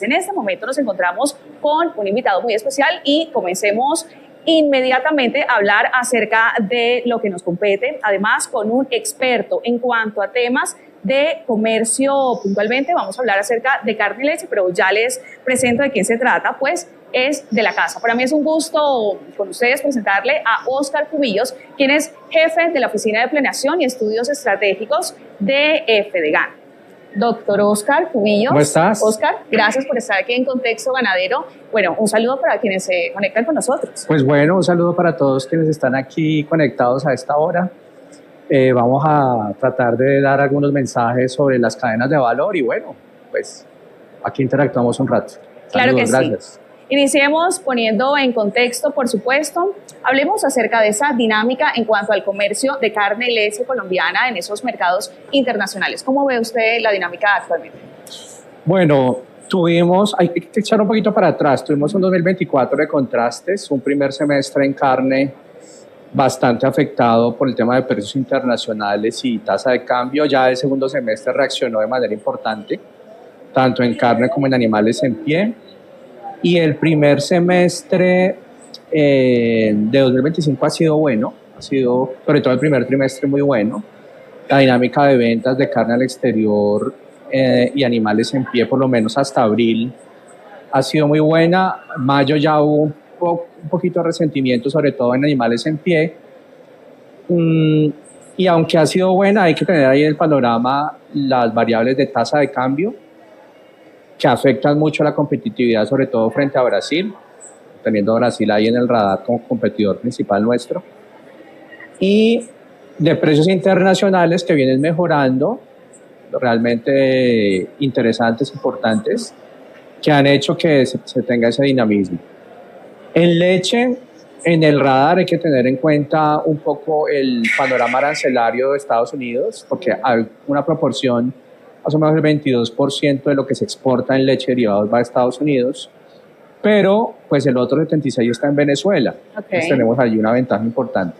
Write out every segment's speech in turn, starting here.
En este momento nos encontramos con un invitado muy especial y comencemos inmediatamente a hablar acerca de lo que nos compete, además con un experto en cuanto a temas de comercio. Puntualmente vamos a hablar acerca de carne y leche, pero ya les presento de quién se trata, pues es de la casa. Para mí es un gusto con ustedes presentarle a Óscar Cubillos, quien es jefe de la Oficina de Planeación y Estudios Estratégicos de FDGAN. Doctor Óscar Cubillos. ¿Cómo estás? Óscar, gracias por estar aquí en Contexto Ganadero. Bueno, un saludo para quienes se conectan con nosotros. Pues bueno, un saludo para todos quienes están aquí conectados a esta hora. Vamos a tratar de dar algunos mensajes sobre las cadenas de valor y bueno, pues aquí interactuamos un rato. Claro que gracias. Sí. Iniciemos poniendo en contexto, por supuesto. Hablemos acerca de esa dinámica en cuanto al comercio de carne y leche colombiana en esos mercados internacionales. ¿Cómo ve usted la dinámica actualmente? Bueno, hay que echar un poquito para atrás. Tuvimos un 2024 de contrastes, un primer semestre en carne bastante afectado por el tema de precios internacionales y tasa de cambio. Ya el segundo semestre reaccionó de manera importante, tanto en carne como en animales en pie. Y el primer semestre de 2025 ha sido bueno, sobre todo el primer trimestre muy bueno. La dinámica de ventas de carne al exterior y animales en pie, por lo menos hasta abril, ha sido muy buena. Mayo ya hubo un poquito de resentimiento, sobre todo en animales en pie. Y aunque ha sido buena, hay que tener ahí en el panorama las variables de tasa de cambio, que afectan mucho la competitividad, sobre todo frente a Brasil, teniendo a Brasil ahí en el radar como competidor principal nuestro, y de precios internacionales que vienen mejorando, realmente interesantes, importantes, que han hecho que se tenga ese dinamismo. En leche, en el radar hay que tener en cuenta un poco el panorama arancelario de Estados Unidos, porque hay una proporción, más o menos el 22% de lo que se exporta en leche derivados va a Estados Unidos, pero pues el otro 76% está en Venezuela. Okay. Entonces tenemos allí una ventaja importante.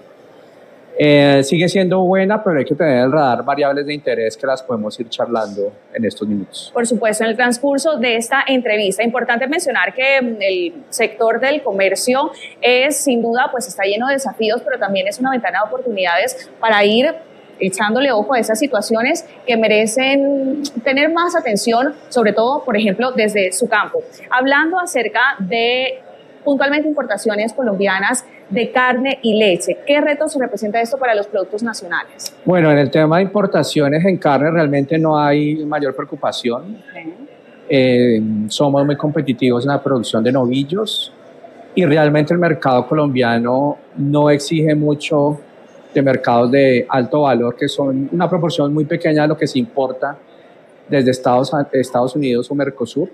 Sigue siendo buena, pero hay que tener el radar variables de interés que las podemos ir charlando en estos minutos. Por supuesto, en el transcurso de esta entrevista, importante mencionar que el sector del comercio es sin duda, pues está lleno de desafíos, pero también es una ventana de oportunidades para ir echándole ojo a esas situaciones que merecen tener más atención, sobre todo, por ejemplo, desde su campo. Hablando acerca de puntualmente importaciones colombianas de carne y leche, ¿qué retos representa esto para los productos nacionales? Bueno, en el tema de importaciones en carne realmente no hay mayor preocupación. Somos muy competitivos en la producción de novillos y realmente el mercado colombiano no exige mucho de mercados de alto valor, que son una proporción muy pequeña de lo que se importa desde Estados Unidos o Mercosur,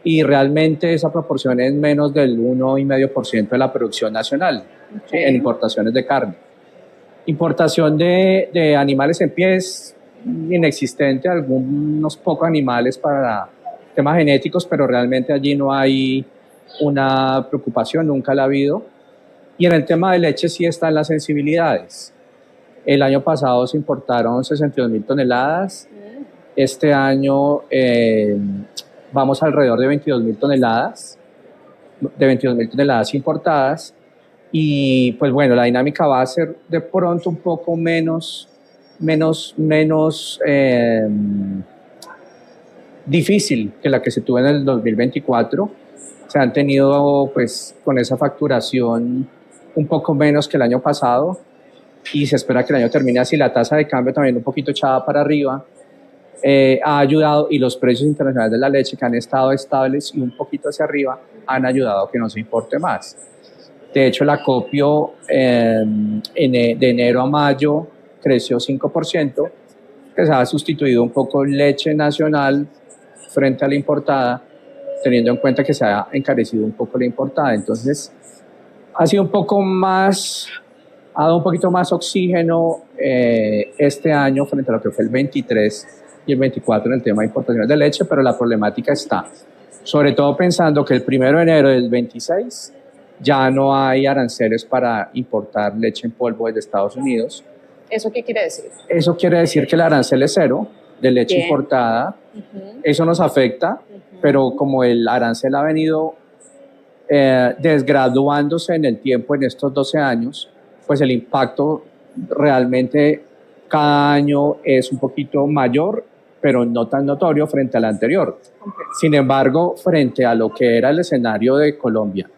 y realmente esa proporción es menos del 1,5% de la producción nacional. Okay. En importaciones de carne. Importación de animales en pie es inexistente, algunos pocos animales para temas genéticos, pero realmente allí no hay una preocupación, nunca la ha habido. Y en el tema de leche sí están las sensibilidades. El año pasado se importaron 62,000 toneladas. Este año vamos alrededor de 22,000 toneladas, importadas. Y pues bueno, la dinámica va a ser de pronto un poco menos difícil que la que se tuvo en el 2024. Se han tenido pues con esa facturación un poco menos que el año pasado y se espera que el año termine así. La tasa de cambio también un poquito echada para arriba ha ayudado, y los precios internacionales de la leche, que han estado estables y un poquito hacia arriba, han ayudado a que no se importe más. De hecho, el acopio de enero a mayo creció 5%, que se ha sustituido un poco leche nacional frente a la importada, teniendo en cuenta que se ha encarecido un poco la importada. Entonces, ha dado un poquito más oxígeno este año frente a lo que fue el 23 y el 24 en el tema de importaciones de leche, pero la problemática está, sobre todo pensando que el 1 de enero del 26 ya no hay aranceles para importar leche en polvo desde Estados Unidos. ¿Eso qué quiere decir? Eso quiere decir que el arancel es cero. de leche Bien. importada. Ujú. Eso nos afecta, pero como el arancel ha venido desgraduándose en el tiempo en estos 12 años, pues el impacto realmente cada año es un poquito mayor, pero no tan notorio frente al anterior. Sin embargo, frente a lo que era el escenario de Colombia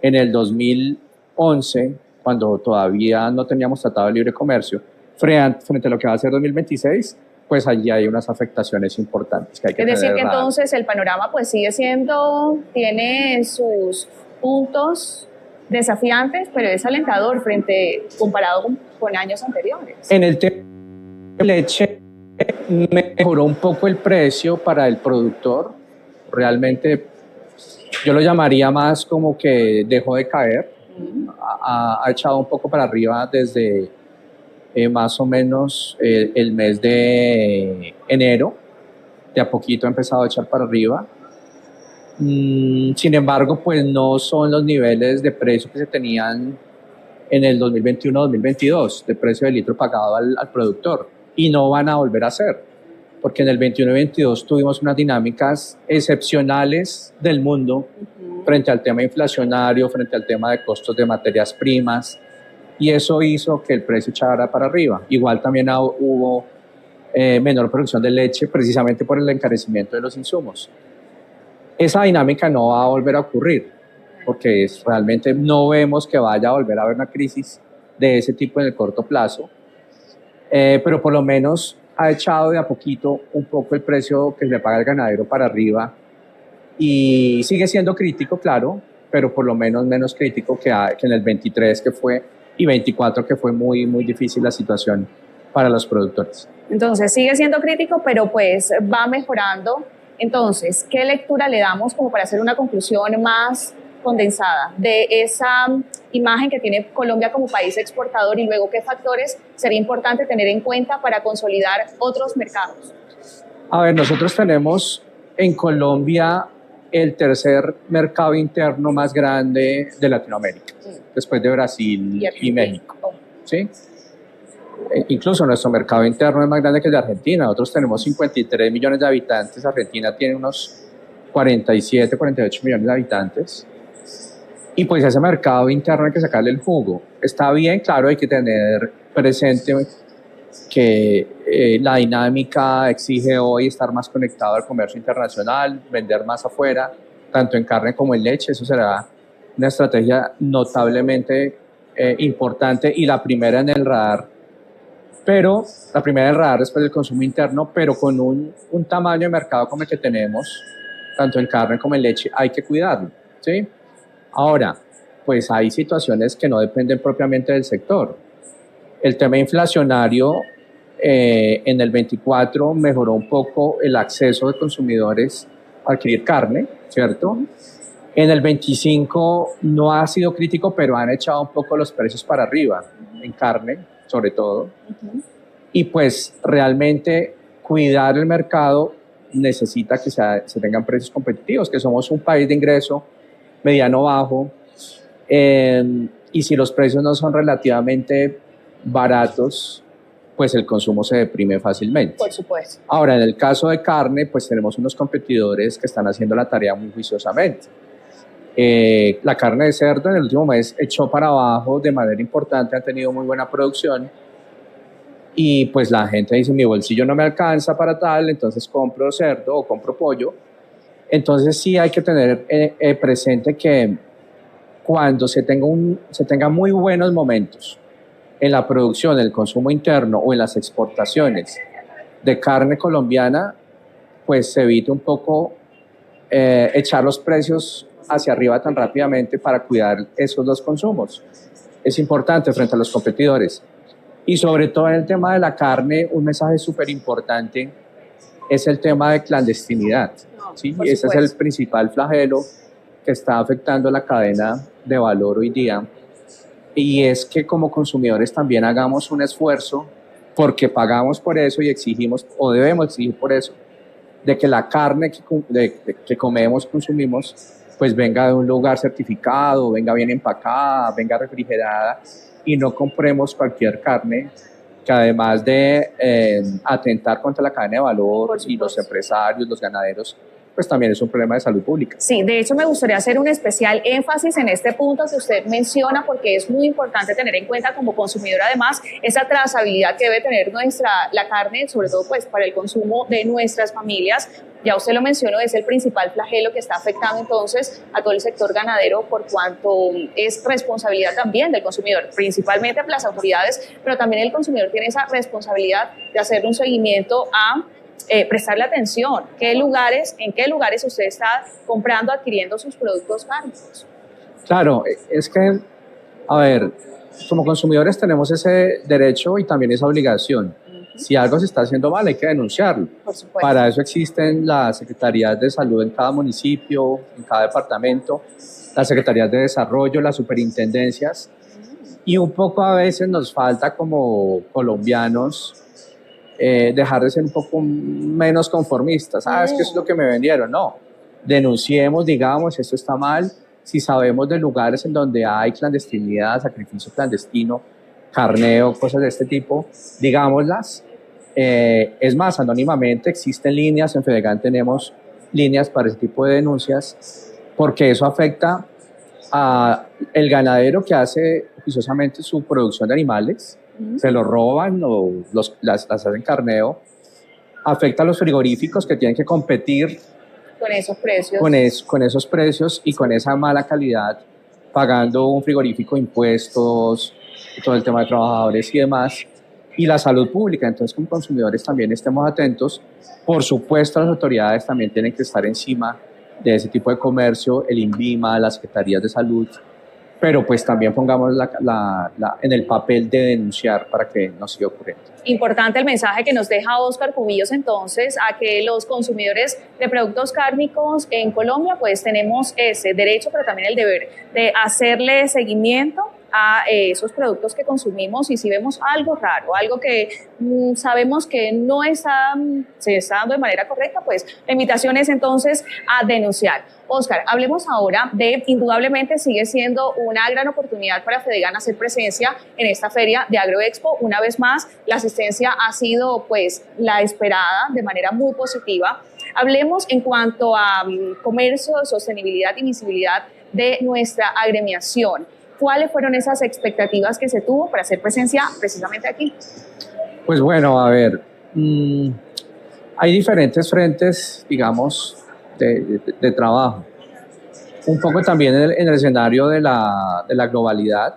en el 2011, cuando todavía no teníamos tratado de libre comercio, frente a lo que va a ser 2026, pues allí hay unas afectaciones importantes que hay que Es decir, tener que en radar. entonces el panorama pues sigue siendo, tiene sus puntos desafiantes, pero es alentador comparado con años anteriores. En el tema de leche, mejoró un poco el precio para el productor. Realmente yo lo llamaría más como que dejó de caer. Ha echado un poco para arriba desde más o menos el mes de enero. De a poquito ha empezado a echar para arriba. Sin embargo, pues no son los niveles de precio que se tenían en el 2021-2022, de precio del litro pagado al productor. Y no van a volver a ser, porque en el 21 y 22 tuvimos unas dinámicas excepcionales del mundo frente al tema inflacionario, frente al tema de costos de materias primas, y eso hizo que el precio echara para arriba. Igual también hubo menor producción de leche precisamente por el encarecimiento de los insumos. Esa dinámica no va a volver a ocurrir, porque realmente no vemos que vaya a volver a haber una crisis de ese tipo en el corto plazo, pero por lo menos ha echado de a poquito un poco el precio que le paga el ganadero para arriba, y sigue siendo crítico, claro, pero por lo menos menos crítico que en el 23 que fue y 24 que fue muy, muy difícil la situación para los productores. Entonces sigue siendo crítico, pero pues va mejorando. Entonces, ¿qué lectura le damos como para hacer una conclusión más condensada de esa imagen que tiene Colombia como país exportador, y luego qué factores sería importante tener en cuenta para consolidar otros mercados? A ver, nosotros tenemos en Colombia el tercer mercado interno más grande de Latinoamérica, después de Brasil y México, ¿sí? Incluso nuestro mercado interno es más grande que el de Argentina. Nosotros tenemos 53 millones de habitantes, Argentina tiene unos 47, 48 millones de habitantes. Y pues ese mercado interno hay que sacarle el jugo. Está bien, claro, hay que tener presente que la dinámica exige hoy estar más conectado al comercio internacional, vender más afuera, tanto en carne como en leche. Eso será una estrategia notablemente importante y la primera en el radar. Pero la primera en el radar después del consumo interno, pero con un tamaño de mercado como el que tenemos, tanto en carne como en leche, hay que cuidarlo, ¿sí? Ahora, pues hay situaciones que no dependen propiamente del sector. El tema inflacionario en el 24 mejoró un poco el acceso de consumidores a adquirir carne, ¿cierto? En el 25 no ha sido crítico, pero han echado un poco los precios para arriba, en carne sobre todo. Y pues realmente cuidar el mercado necesita que se tengan precios competitivos, que somos un país de ingreso mediano bajo, y si los precios no son relativamente baratos, pues el consumo se deprime fácilmente. Por supuesto. Ahora, en el caso de carne, pues tenemos unos competidores que están haciendo la tarea muy juiciosamente. La carne de cerdo en el último mes echó para abajo de manera importante, ha tenido muy buena producción, y pues la gente dice, mi bolsillo no me alcanza para tal, entonces compro cerdo o compro pollo. Entonces sí hay que tener presente que cuando se tenga muy buenos momentos en la producción, en el consumo interno o en las exportaciones de carne colombiana, pues se evite un poco echar los precios hacia arriba tan rápidamente para cuidar esos dos consumos. Es importante frente a los competidores. Y sobre todo en el tema de la carne, un mensaje súper importante es el tema de clandestinidad, ¿sí? Ese es el principal flagelo que está afectando la cadena de valor hoy día. Y es que como consumidores también hagamos un esfuerzo, porque pagamos por eso y exigimos, o debemos exigir por eso, de que la carne que comemos, consumimos, pues venga de un lugar certificado, venga bien empacada, venga refrigerada, y no compremos cualquier carne que además de atentar contra la cadena de valor Por y los supuesto. empresarios, los ganaderos, pues también es un problema de salud pública. Sí, de hecho me gustaría hacer un especial énfasis en este punto que usted menciona porque es muy importante tener en cuenta como consumidor además esa trazabilidad que debe tener la carne, sobre todo pues para el consumo de nuestras familias. Ya usted lo mencionó, es el principal flagelo que está afectando entonces a todo el sector ganadero por cuanto es responsabilidad también del consumidor, principalmente a las autoridades, pero también el consumidor tiene esa responsabilidad de hacer un seguimiento a prestarle atención, en qué lugares usted está comprando, adquiriendo sus productos cárnicos. Claro, es que, a ver, como consumidores tenemos ese derecho y también esa obligación. Si algo se está haciendo mal, hay que denunciarlo. Por supuesto. Para eso existen las secretarías de salud en cada municipio, en cada departamento, las secretarías de desarrollo, las superintendencias. Y un poco a veces nos falta como colombianos dejar de ser un poco menos conformistas. Es que eso es lo que me vendieron. No, denunciemos, digamos, esto está mal. Si sabemos de lugares en donde hay clandestinidad, sacrificio clandestino, carneo, cosas de este tipo, digámoslas. Es más, anónimamente existen líneas, en Fedegan tenemos líneas para ese tipo de denuncias, porque eso afecta a el ganadero que hace juiciosamente su producción de animales, se lo roban o las hacen carneo, afecta a los frigoríficos que tienen que competir con esos precios. Con esos precios y con esa mala calidad, pagando un frigorífico impuestos, todo el tema de trabajadores y demás, y la salud pública. Entonces, como consumidores también estemos atentos. Por supuesto, las autoridades también tienen que estar encima de ese tipo de comercio, el INVIMA, las secretarías de salud, pero pues también pongamos en el papel de denunciar para que no siga ocurriendo. Importante el mensaje que nos deja Óscar Cubillos entonces a que los consumidores de productos cárnicos en Colombia pues tenemos ese derecho pero también el deber de hacerle seguimiento a esos productos que consumimos y si vemos algo raro, algo que sabemos que no se está dando de manera correcta, pues la invitación es entonces a denunciar. Óscar, hablemos ahora indudablemente sigue siendo una gran oportunidad para Fedegan hacer presencia en esta feria de Agroexpo. Una vez más, la asistencia ha sido pues la esperada de manera muy positiva. Hablemos en cuanto a comercio, sostenibilidad y visibilidad de nuestra agremiación. ¿Cuáles fueron esas expectativas que se tuvo para hacer presencia precisamente aquí? Pues bueno, a ver, hay diferentes frentes, digamos, de trabajo. Un poco también en el escenario de la globalidad,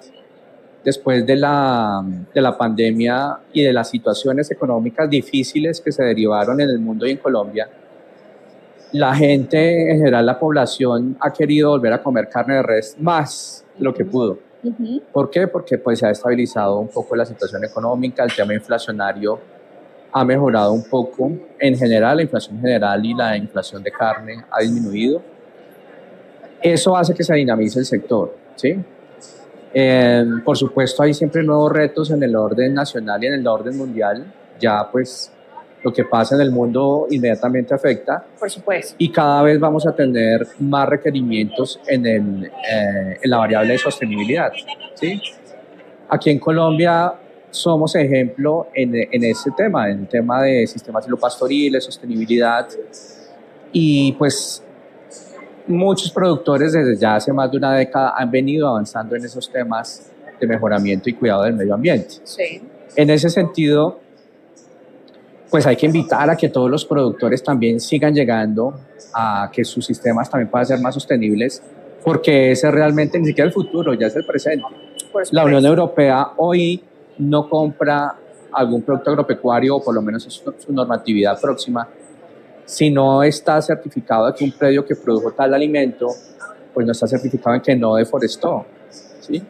después de la pandemia y de las situaciones económicas difíciles que se derivaron en el mundo y en Colombia, la gente, en general la población, ha querido volver a comer carne de res más de lo que pudo. ¿Por qué? Porque pues, se ha estabilizado un poco la situación económica, el tema inflacionario ha mejorado un poco. En general, la inflación general y la inflación de carne ha disminuido. Eso hace que se dinamice el sector, ¿sí? Por supuesto, hay siempre nuevos retos en el orden nacional y en el orden mundial. Ya, pues, lo que pasa en el mundo inmediatamente afecta. Por supuesto. Y cada vez vamos a tener más requerimientos en la variable de sostenibilidad, ¿sí? Aquí en Colombia somos ejemplo en ese tema, en el tema de sistemas silvopastoriles, sostenibilidad. Y pues muchos productores desde ya hace más de una década han venido avanzando en esos temas de mejoramiento y cuidado del medio ambiente. Sí. En ese sentido, pues hay que invitar a que todos los productores también sigan llegando a que sus sistemas también puedan ser más sostenibles, porque ese es realmente ni siquiera el futuro, ya es el presente. La Unión Europea hoy no compra algún producto agropecuario, o por lo menos es su normatividad próxima, si no está certificado de que un predio que produjo tal alimento, pues no está certificado en que no deforestó, ¿sí?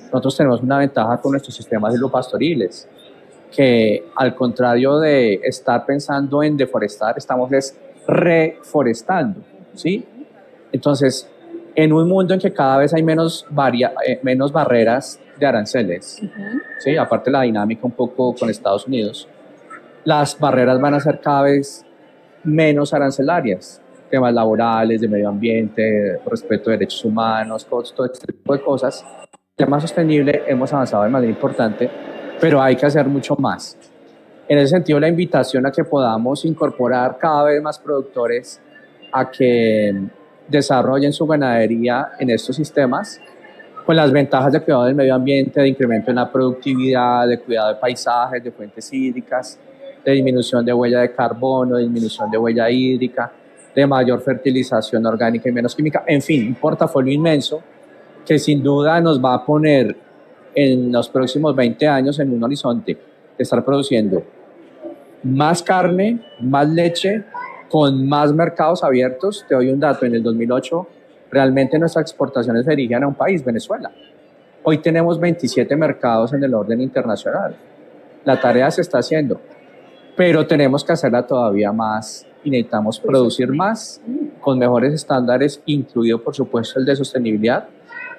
Nosotros tenemos una ventaja con nuestros sistemas silvopastoriles, que al contrario de estar pensando en deforestar, estamos reforestando, ¿sí? Entonces, en un mundo en que cada vez hay menos barreras de aranceles, ¿sí? Aparte la dinámica un poco con Estados Unidos, las barreras van a ser cada vez menos arancelarias, temas laborales, de medio ambiente, respeto de derechos humanos, todo este tipo de cosas. El tema sostenible hemos avanzado de manera importante pero hay que hacer mucho más. En ese sentido, la invitación a que podamos incorporar cada vez más productores a que desarrollen su ganadería en estos sistemas, con las ventajas de cuidado del medio ambiente, de incremento en la productividad, de cuidado de paisajes, de fuentes hídricas, de disminución de huella de carbono, de disminución de huella hídrica, de mayor fertilización orgánica y menos química, en fin, un portafolio inmenso que sin duda nos va a poner en los próximos 20 años en un horizonte de estar produciendo más carne, más leche, con más mercados abiertos. Te doy un dato, en el 2008 realmente nuestras exportaciones se dirigían a un país, Venezuela. Hoy tenemos 27 mercados en el orden internacional. La tarea se está haciendo, pero tenemos que hacerla todavía más y necesitamos producir más con mejores estándares, incluido por supuesto el de sostenibilidad,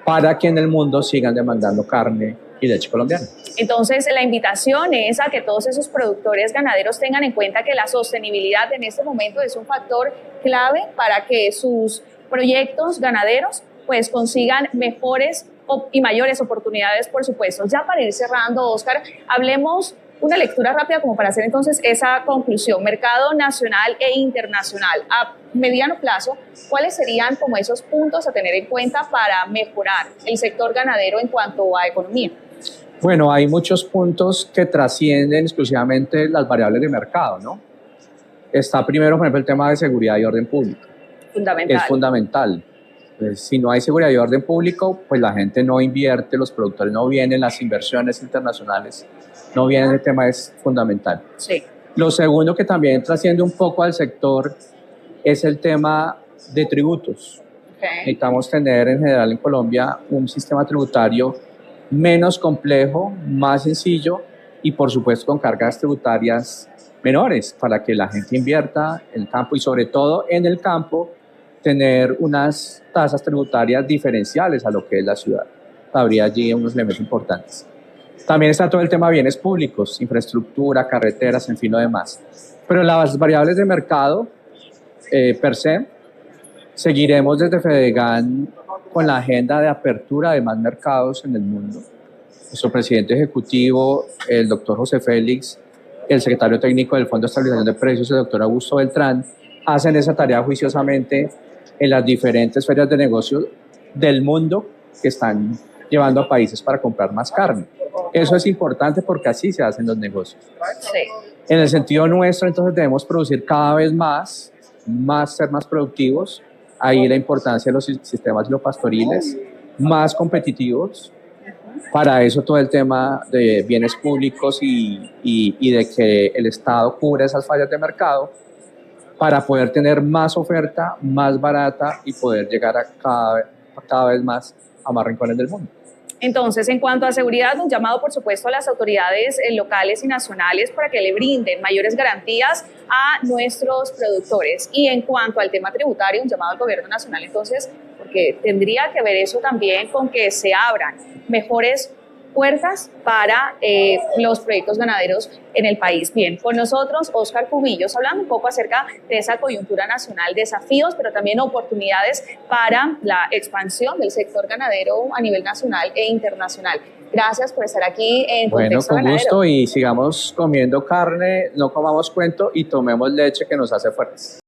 para que en el mundo sigan demandando carne y leche colombiana. Entonces, la invitación es a que todos esos productores ganaderos tengan en cuenta que la sostenibilidad en este momento es un factor clave para que sus proyectos ganaderos pues consigan mejores y mayores oportunidades, por supuesto. Ya para ir cerrando, Óscar, hablemos una lectura rápida como para hacer entonces esa conclusión. Mercado nacional e internacional. A mediano plazo, ¿cuáles serían como esos puntos a tener en cuenta para mejorar el sector ganadero en cuanto a economía? Bueno, hay muchos puntos que trascienden exclusivamente las variables de mercado, ¿no? Está primero, por ejemplo, el tema de seguridad y orden público. Fundamental. Es fundamental. Pues, si no hay seguridad y orden público, pues la gente no invierte, los productores no vienen, las inversiones internacionales no vienen, el tema es fundamental. Sí. Lo segundo que también trasciende un poco al sector es el tema de tributos. Okay. Necesitamos tener en general en Colombia un sistema tributario menos complejo, más sencillo y por supuesto con cargas tributarias menores para que la gente invierta en el campo y sobre todo en el campo tener unas tasas tributarias diferenciales a lo que es la ciudad. Habría allí unos elementos importantes. También está todo el tema de bienes públicos, infraestructura, carreteras, en fin, lo demás. Pero las variables de mercado, per se, seguiremos desde Fedegan con la agenda de apertura de más mercados en el mundo. Nuestro presidente ejecutivo, el doctor José Félix, el secretario técnico del Fondo de Estabilización de Precios, el doctor Augusto Beltrán, hacen esa tarea juiciosamente en las diferentes ferias de negocios del mundo que están llevando a países para comprar más carne. Eso es importante porque así se hacen los negocios. Sí. En el sentido nuestro, entonces debemos producir cada vez más, ser más productivos. Ahí la importancia de los sistemas pastoriles, más competitivos. Para eso todo el tema de bienes públicos y de que el Estado cubra esas fallas de mercado para poder tener más oferta, más barata y poder llegar a cada vez más a más rincones del mundo. Entonces, en cuanto a seguridad, un llamado, por supuesto, a las autoridades locales y nacionales para que le brinden mayores garantías a nuestros productores. Y en cuanto al tema tributario, un llamado al gobierno nacional, entonces, porque tendría que ver eso también con que se abran mejores puertas para los proyectos ganaderos en el país. Bien, con nosotros Óscar Cubillos, hablando un poco acerca de esa coyuntura nacional, desafíos, pero también oportunidades para la expansión del sector ganadero a nivel nacional e internacional. Gracias por estar aquí en Contexto Ganadero. Bueno, con gusto y sigamos comiendo carne, no comamos cuento y tomemos leche que nos hace fuertes.